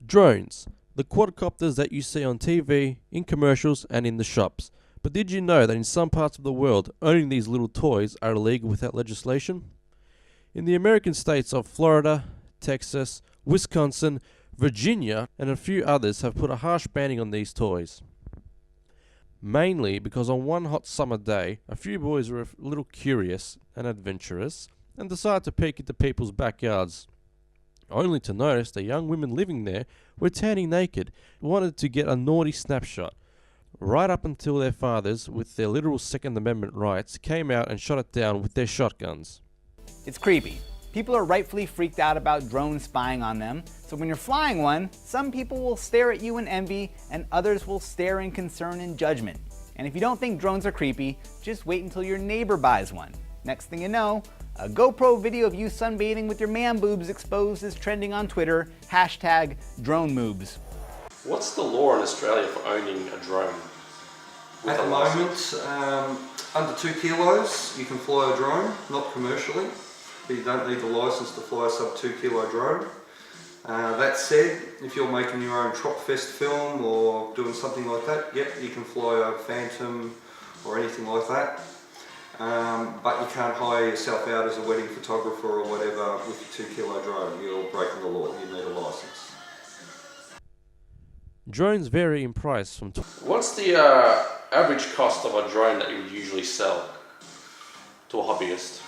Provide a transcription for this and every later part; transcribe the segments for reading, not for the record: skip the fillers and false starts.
Drones, the quadcopters that you see on TV, in commercials, and in the shops. But did you know that in some parts of the world, owning these little toys are illegal without legislation? In the American states of Florida, Texas, Wisconsin, Virginia, and a few others have put a harsh banning on these toys. Mainly because on one hot summer day, a few boys were a little curious and adventurous and decided to peek into people's backyards, only to notice that young women living there were tanning naked, wanted to get a naughty snapshot, right up until their fathers, with their literal Second Amendment rights, came out and shot it down with their shotguns. It's creepy. People are rightfully freaked out about drones spying on them, so when you're flying one, some people will stare at you in envy and others will stare in concern and judgment. And if you don't think drones are creepy, just wait until your neighbor buys one. Next thing you know, a GoPro video of you sunbathing with your man boobs exposed is trending on Twitter, #DroneMoobs. What's the law in Australia for owning a drone? At the moment, under 2 kilos, you can fly a drone, not commercially, but you don't need the license to fly a sub 2 kilo drone. That said, if you're making your own Tropfest film or doing something like that, yep, you can fly a Phantom or anything like that. But you can't hire yourself out as a wedding photographer or whatever with a 2 kilo drone. You're breaking the law, you need a license. Drones vary in price from... What's the average cost of a drone that you would usually sell to a hobbyist?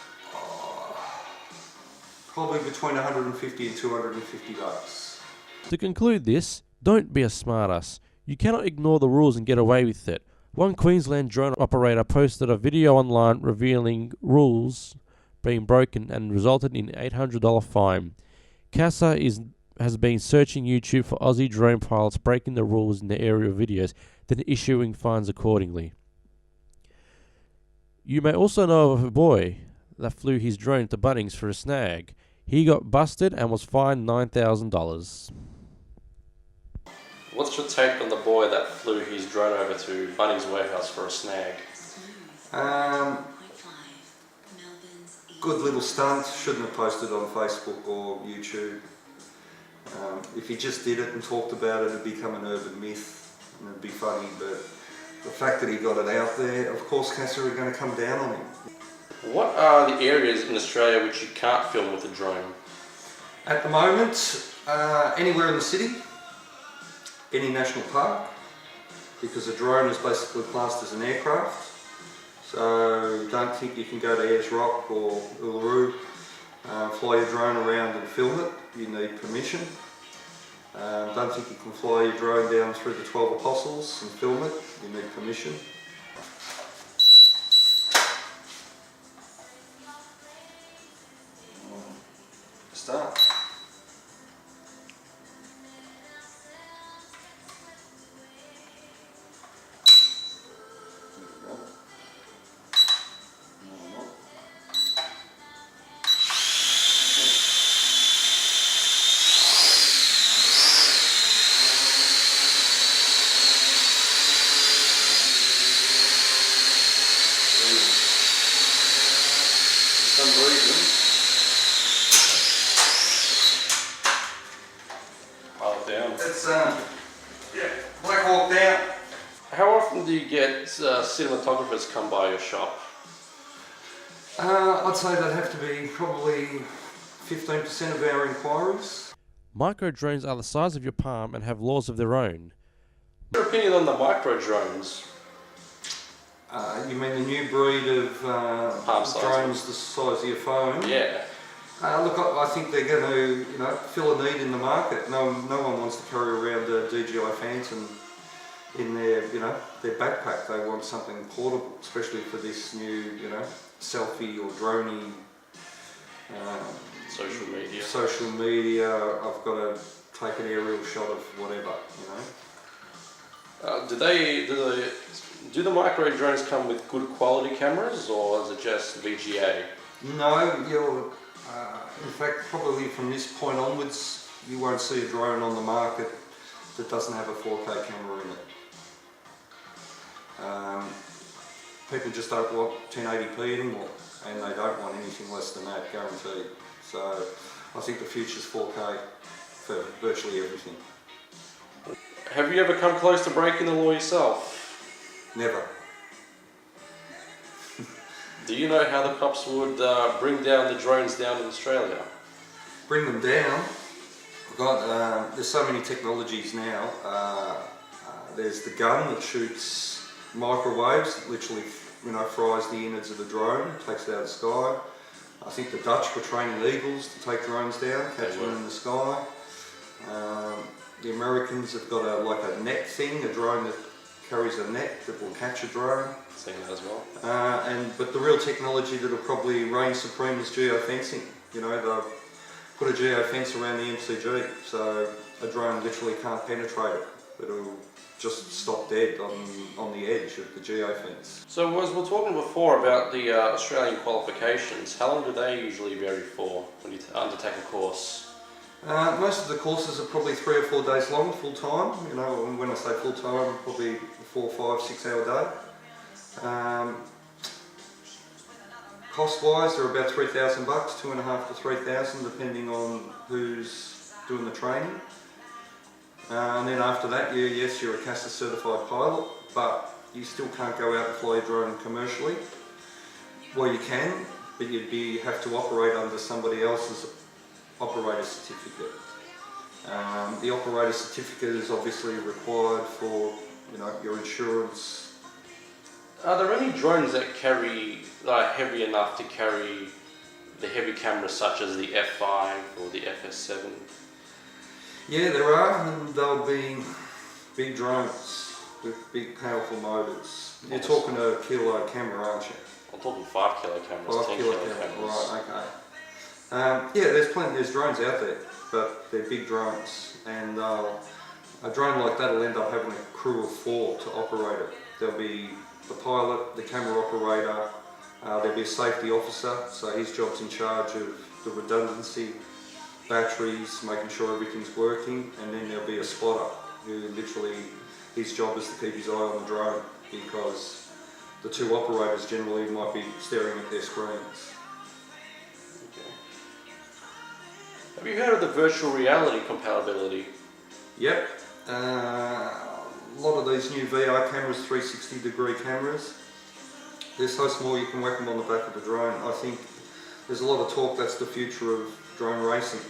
Probably between 150 and 250 bucks. To conclude this, don't be a smartass. You cannot ignore the rules and get away with it. One Queensland drone operator posted a video online revealing rules being broken and resulted in an $800 fine. CASA has been searching YouTube for Aussie drone pilots breaking the rules in the area of videos, then issuing fines accordingly. You may also know of a boy that flew his drone to Bunnings for a snag. He got busted and was fined $9,000. What's your take on the boy that flew his drone over to Bunnings Warehouse for a snag? Good little stunt, shouldn't have posted on Facebook or YouTube. If he just did it and talked about it, it'd become an urban myth and it'd be funny, but the fact that he got it out there, of course CASA are going to come down on him. What are the areas in Australia which you can't film with a drone? At the moment, anywhere in the city, any national park, because a drone is basically classed as an aircraft. So don't think you can go to Ayers Rock or Uluru, fly your drone around and film it, you need permission. Don't think you can fly your drone down through the 12 Apostles and film it, you need permission. Start. It's Black Hawk down. How often do you get cinematographers come by your shop? I'd say that'd have to be probably 15% of our inquiries. Micro drones are the size of your palm and have laws of their own. What's your opinion on the micro drones? You mean the new breed of drones the size of your phone? Yeah. Look, I think they're going to, fill a need in the market. No one wants to carry around a DJI Phantom in their backpack. They want something portable, especially for this new, selfie or droney. Social media. I've got to take an aerial shot of whatever, Do the micro drones come with good quality cameras, or is it just VGA? No, in fact, probably from this point onwards, you won't see a drone on the market that doesn't have a 4K camera in it. People just don't want 1080p anymore, and they don't want anything less than that, guaranteed. So I think the future's 4K for virtually everything. Have you ever come close to breaking the law yourself? Never. Do you know how the cops would bring down the drones down in Australia? Bring them down. There's so many technologies now. There's the gun that shoots microwaves, that literally, fries the innards of the drone, takes it out of the sky. I think the Dutch were training eagles to take drones down, catch them in the sky. The Americans have got a net thing, a drone that carries a net that will catch a drone. Seen that as well. But the real technology that will probably reign supreme is geofencing. They'll put a geofence around the MCG, so a drone literally can't penetrate it. It'll just stop dead on the edge of the geofence. So as we were talking before about the Australian qualifications, how long do they usually vary for when you undertake a course? Most of the courses are probably 3 or 4 days long, full time. When I say full time, probably 4, 5, 6 hour day. Cost wise, they're about $3,000, $2,500 to $3,000, depending on who's doing the training. And then after that, yes, you're a CASA certified pilot, but you still can't go out and fly a drone commercially. Well, you can, but you'd have to operate under somebody else's operator certificate. The operator certificate is obviously required for your insurance. Are there any drones that are heavy enough to carry the heavy cameras such as the F5 or the FS7? Yeah, there are, and they'll be big drones with big powerful motors. You're talking a kilo camera, aren't you? I'm talking 5 kilo cameras, 5 10 kilo kilo camera, cameras. right, okay. There's drones out there, but they're big drones, and a drone like that will end up having a crew of 4 to operate it. There'll be the pilot, the camera operator, there'll be a safety officer, so his job's in charge of the redundancy, batteries, making sure everything's working, and then there'll be a spotter who literally, his job is to keep his eye on the drone, because the 2 operators generally might be staring at their screens. Okay. Have you heard of the virtual reality compatibility? Yep. A lot of these new VR cameras, 360 degree cameras, they're so small you can whack them on the back of the drone. I think there's a lot of talk that's the future of drone racing.